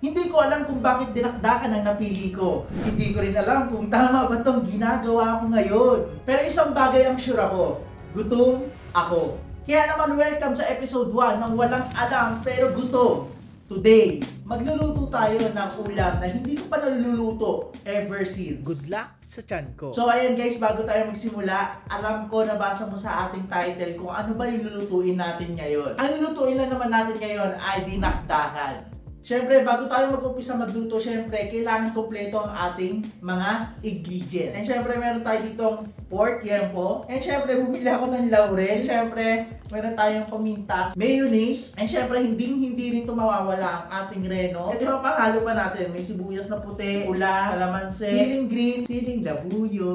Hindi ko alam kung bakit dinakdakan ang napili ko. Hindi ko rin alam kung tama ba itong ginagawa ko ngayon. Pero isang bagay ang sure ako, gutom ako. Kaya naman welcome sa episode 1 ng walang alam pero gutom. Today, magluluto tayo ng ulam na hindi ko pa naluluto ever since. Good luck sa tiyan ko. So ayan guys, bago tayo magsimula, alam ko nabasa mo sa ating title kung ano ba yung lulutuin natin ngayon. Ang lulutuin na naman natin ngayon ay dinakdakan. Siyempre, bago tayo mag-umpisa magluto, siyempre, kailangan kompleto ang ating mga ingredients. And siyempre, meron tayo ditong pork, yan po. And siyempre, bumili ako ng laurel. Siyempre, meron tayong paminta, mayonnaise. And siyempre, hindi rin ito mawawala ang ating reno. At ipapahalo pa natin, may sibuyas na puti, pula, kalamansi, siling green, siling labuyo.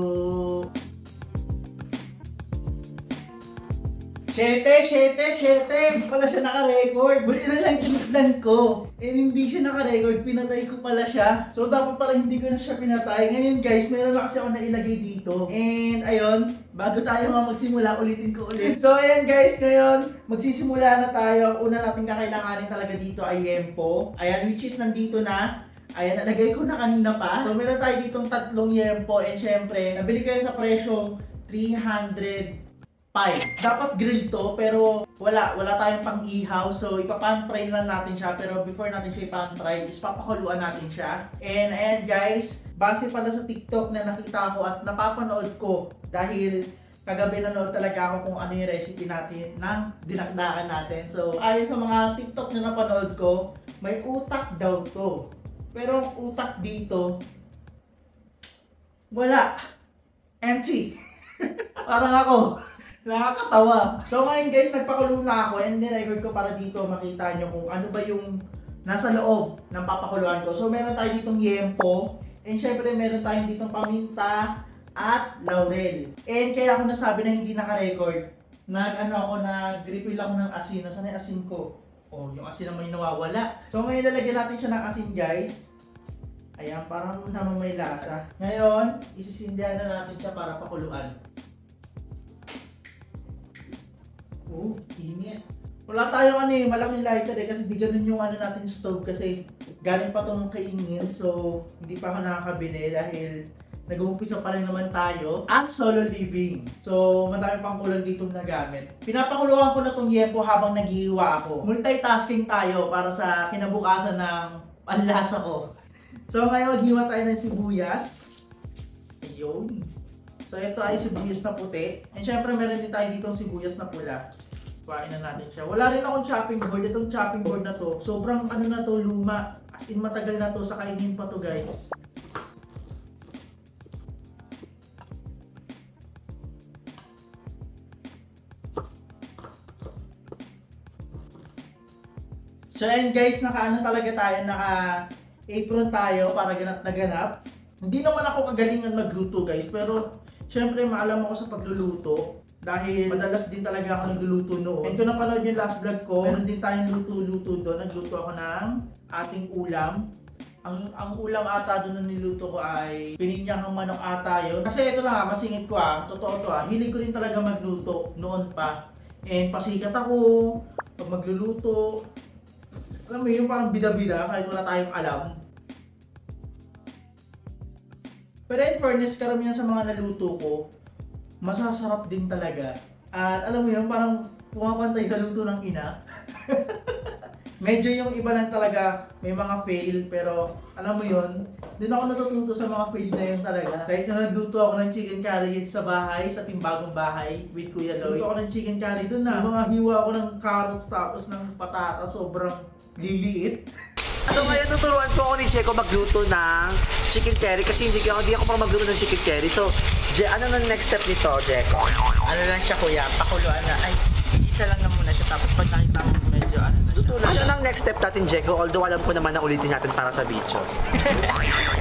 Shete! Hindi pala siya naka-record. Buti na lang tinignan ko. Hindi siya naka-record. Pinatay ko pala siya. So, dapat pala hindi ko na siya pinatay. Ngayon guys, meron na kasi ako nailagay dito. And ayun, bago tayo magsimula, ulitin ko ulit. So, ayan guys, ngayon, magsisimula na tayo. Ang una natin kakailanganin talaga dito ay yempo. Ayan, which is nandito na. Ayan, nalagay ko na kanina pa. So, meron tayo ditong 3 yempo. And syempre, nabili ko yan sa presyong 305. Dapat grill to pero wala tayong pang-ihaw, so ipapan-fry lang natin siya. Pero before natin siya ipan-fry is papakuluan natin siya. And ayan guys, base pala sa TikTok na nakita ko at napapanood ko dahil kagabi nanood talaga ako kung ano yung recipe natin ng dinakdakan natin. So ayon sa mga TikTok na napanood ko, may utak daw to. Pero ang utak dito, wala. Empty. Parang ako. Nakakatawa. So ngayon guys, nagpakulo na ako and nirecord ko para dito makita nyo kung ano ba yung nasa loob ng papakuluan ko. So meron tayo ditong yempo and syempre meron tayong ditong paminta at laurel. And kaya ako nasabi na hindi naka-record, nag-refill ako ng asin. Nasaan yung asin ko? Oh, yung asin naman yung nawawala. So ngayon lalagyan natin siya ng asin guys. Ayan, parang naman may lasa. Ngayon, isisindihan na natin siya para pakuluan. Oh, init. Wala tayong malaking lighter kasi di ganun yung natin stove kasi galing pa itong kaingin. So, hindi pa ako nakakabili dahil nag-uumpisa pa rin naman tayo as solo living. So, madami pang kulang dito na gamit. Pinapakuluan ko na itong yempo habang naghihiwa ako. Multitasking tayo para sa kinabukasan ng panlasa ko. So, ngayon maghiwa tayo ng sibuyas. Ayun. So ito ay sibuyas na puti. And syempre meron din tayo ditong sibuyas na pula. Kuhain na natin siya. Wala rin akong chopping board. Itong chopping board na to, sobrang na to, luma. As in matagal na to, sa kainin pa to guys. So and guys, talaga tayo, naka-apron tayo para ganap na ganap. Hindi naman ako kagalingan magluto guys, pero syempre, maalam ako sa pagluluto dahil madalas din talaga ako nagluluto noon. And kung napanood yung last vlog ko, meron din tayong luto-luto doon. Nagluto ako ng ating ulam. Ang ulam ata doon na niluto ko ay pininyang manok ata yun. Kasi ito na masingit ko totoo to hilig ko rin talaga magluto noon pa. And pasikat ako pag magluluto. Alam mo yung parang bida-bida kahit wala tayong alam. Pero in fairness, karamihan sa mga naluto ko, masasarap din talaga. At alam mo yun, parang pumapantay sa luto ng ina. Medyo yung iba lang talaga, may mga fail, pero alam mo yun, din ako natututo sa mga fail na yun talaga. Kahit na nagluto ako ng chicken curry sa bahay, sa timbagong bahay, with Kuya Lloyd. Nagluto ako ng chicken curry doon na. Mga hiwa ako ng carrots tapos ng patata, sobrang liliit. So ngayon tuturuan ko ako ni Checo magluto ng chicken curry kasi hindi ako pa magluto ng chicken curry. So, ano na next step nito, Checo? Ano lang siya kuya, pakuluan na. Ay, isa lang na muna siya tapos pag nakita mo medyo na siya. Ano nang next step natin, Checo? Although alam ko naman na ulitin natin para sa video.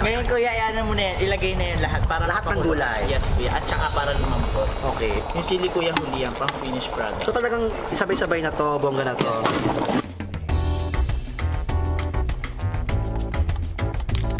Ngayon kuya, yan muna yan. Ilagay na yan lahat para lahat ng gulay? Yes kuya, at saka para lumambot. Okay. Yung sili kuya huli yan, pang finished product. So talagang sabay-sabay na to, bongga na to. Yes.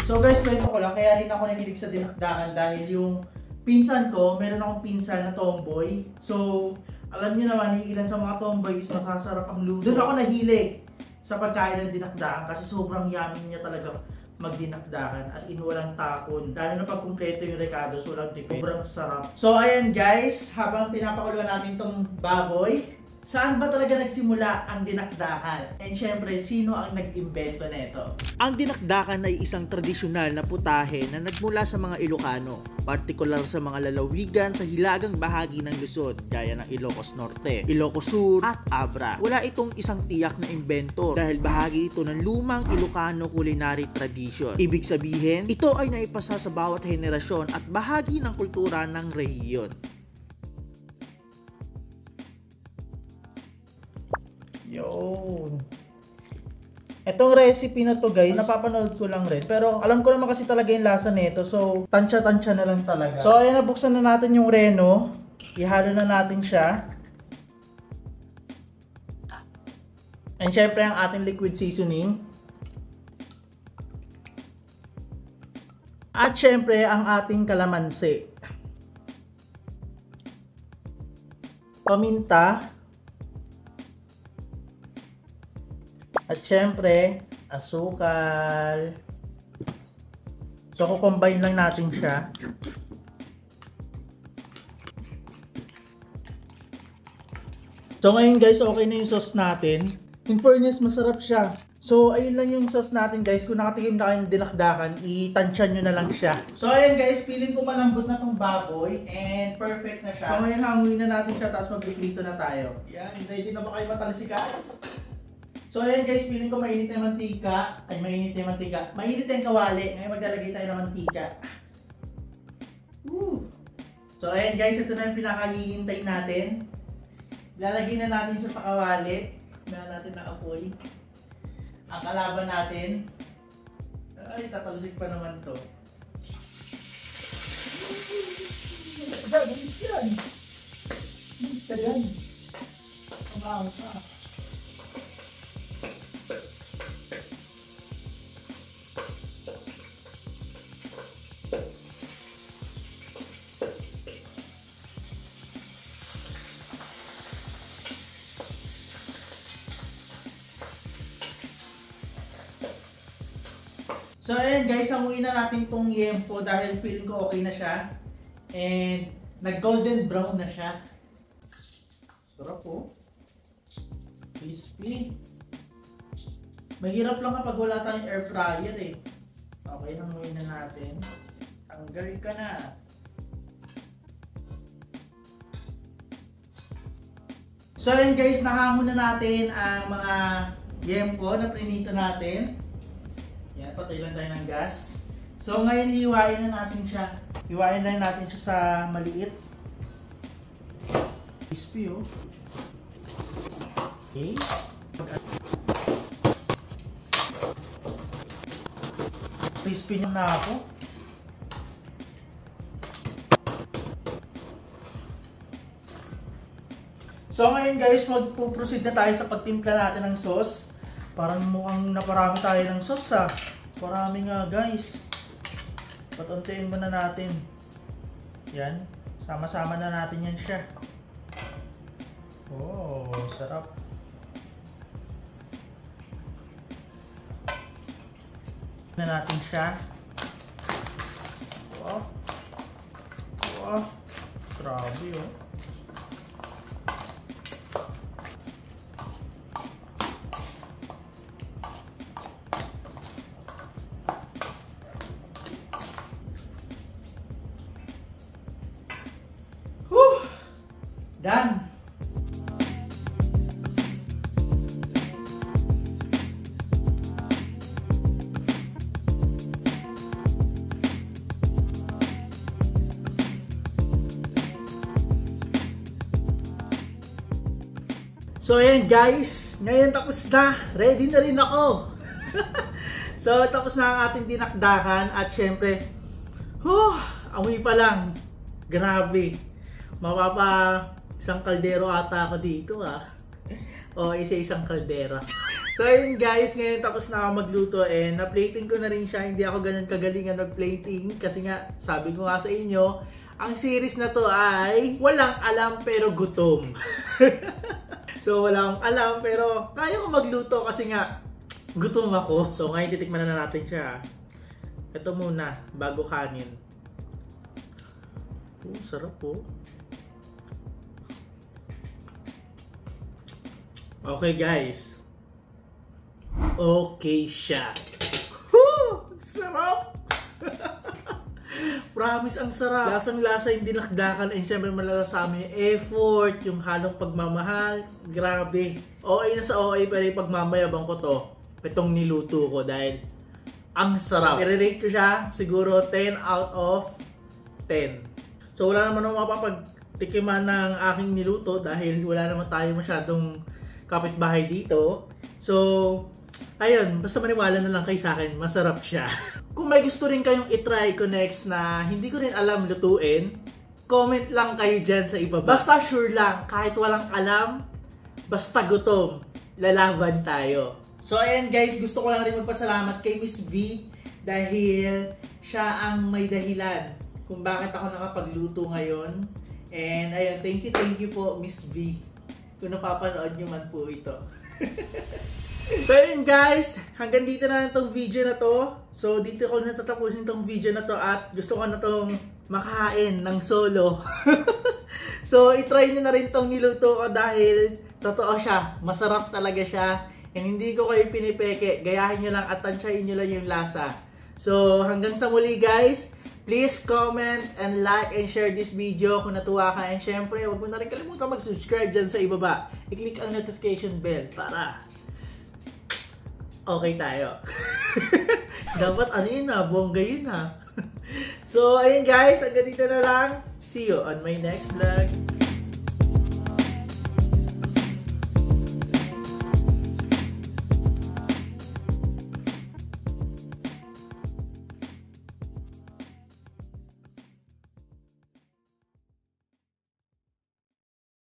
So guys, kwento ko lang, kaya rin ako nahilig sa dinakdakan dahil yung pinsan ko, meron akong pinsan na tomboy. So, alam niyo naman, yung ilan sa mga tomboy is masasarap ang luto. Doon ako nahilig. sa pagkain ng dinakdakan kasi sobrang yummy niya talaga magdinakdakan, as in walang tapon. Lalo na pag kumpleto yung recados, walang tipid. Sobrang sarap. So ayan guys, habang pinapakuluan natin tong baboy, saan ba talaga nagsimula ang dinakdakan? And syempre, sino ang nag-imbento nito? Ang dinakdakan ay isang tradisyonal na putahe na nagmula sa mga Ilocano, partikular sa mga lalawigan sa hilagang bahagi ng Luzon, gaya ng Ilocos Norte, Ilocos Sur, at Abra. Wala itong isang tiyak na inventor dahil bahagi ito ng lumang Ilocano culinary tradition. Ibig sabihin, ito ay naipasa sa bawat henerasyon at bahagi ng kultura ng rehiyon. Yun. Etong recipe na to guys, napapanood ko lang rin. Pero alam ko naman kasi talaga yung lasa nito. So, tansya-tansya na lang talaga. So, ayan, nabuksan na natin yung reno. Ihalo na natin siya. And syempre, ang ating liquid seasoning. At syempre, ang ating kalamansi. Paminta. At syempre, asukal. So, kukombine lang natin siya. So, ngayon guys, okay na yung sauce natin. In fairness, masarap siya. So, ayun lang yung sauce natin guys. Kung nakatikim na kayo ng dinakdakan, itansya nyo na lang siya. So, ayun guys, feeling ko malambot na tong baboy. And perfect na siya. So, ngayon hanguin na natin siya, tapos mag-prito na tayo. Yan, ready na ba kayo matalsikan? So ayan guys, feeling ko mainit na yung mantika. Ay, mainit na yung mantika. Mainit na yung kawali. Ngayon maglalagay tayo ng mantika. Woo! So ayan guys, ito na yung pinakahihintay natin. Lalagay na natin siya sa kawali. Tingnan natin na apoy. Ang kalaban natin. Ay, tatalsik pa naman to. Gagawin yan! Tagan! Kumahang ka. So ayan guys, amuin na natin tong yempo dahil feeling ko okay na siya. And nag golden brown na siya. Sarap po. Crispy. Mahirap lang kapag wala tayong air fryer eh. Okay, amuin na natin. Tanggal ka na. So ayan guys, nahamon na natin ang mga yempo na prinito natin. Yan, patay lang tayo ng gas. So ngayon hiwain na natin siya. Hiwain lang natin siya sa maliit. Crispy oh. Okay. Crispy na ako. So ngayon guys, magpo-proceed na tayo sa pagtimpla natin ng sauce. Parang mukhang naparami tayo ng sauce ah. Parami nga guys. Patuntiin muna natin. Yan. Sama-sama na natin yan siya. Oh, sarap. Na natin siya. Wow. Wow. Grabe oh. Done! So ayan guys, ngayon tapos na. Ready na rin ako. So tapos na ang ating dinakdakan at syempre, amoy pa lang. Grabe. Mapapa isang kaldero ata ako dito ah. O isa-isang kaldera. So ayun guys, ngayon tapos na ako magluto and na-plating ko na rin siya. Hindi ako ganun kagalingan mag-plating kasi nga sabi ko nga sa inyo, ang series na to ay walang alam pero gutom. So wala akong alam pero kaya ko magluto kasi nga gutom ako. So ngayon titikman na natin siya. Ito muna, bago kanin. Sarap po. Okay guys. Okay siya. Sarap! Promise, ang sarap. Lasang-lasa, hindi nakdakan, and syempre malalasama yung effort, yung halong pagmamahal. Grabe. OA na sa OA, pero yung pagmamayabang ko to, itong niluto ko dahil ang sarap. I-rate ko siya siguro 10 out of 10. So wala naman akong mapapagtikiman ng aking niluto dahil wala naman tayo masyadong kapitbahay dito. So, ayun, basta maniwala na lang kayo sa akin, masarap siya. Kung may gusto rin kayong itry ko next na hindi ko rin alam lutuin, comment lang kayo dyan sa ibaba. Basta sure lang, kahit walang alam, basta gutom, lalaban tayo. So ayan guys, gusto ko lang rin magpasalamat kay Miss V dahil siya ang may dahilan kung bakit ako nakapagluto ngayon. And ayun, thank you po Miss V kung napapanood nyo man po ito. So yun guys, hanggang dito na itong video na to. So dito ko natatapusin itong video na to at gusto ko na itong makain ng solo. So itry nyo na rin itong niluto ko dahil totoo siya, masarap talaga siya. And hindi ko kayo pinipeke, gayahin nyo lang at tansyahin nyo lang yung lasa. So hanggang sa muli guys, please comment and like and share this video kung natuwa ka. And syempre, huwag mo na rin kalimutan mag-subscribe dyan sa ibaba. I-click ang notification bell para okay tayo. Dapat ano yun na, bongga yun na. So, ayun guys, hanggang dito na lang. See you on my next vlog.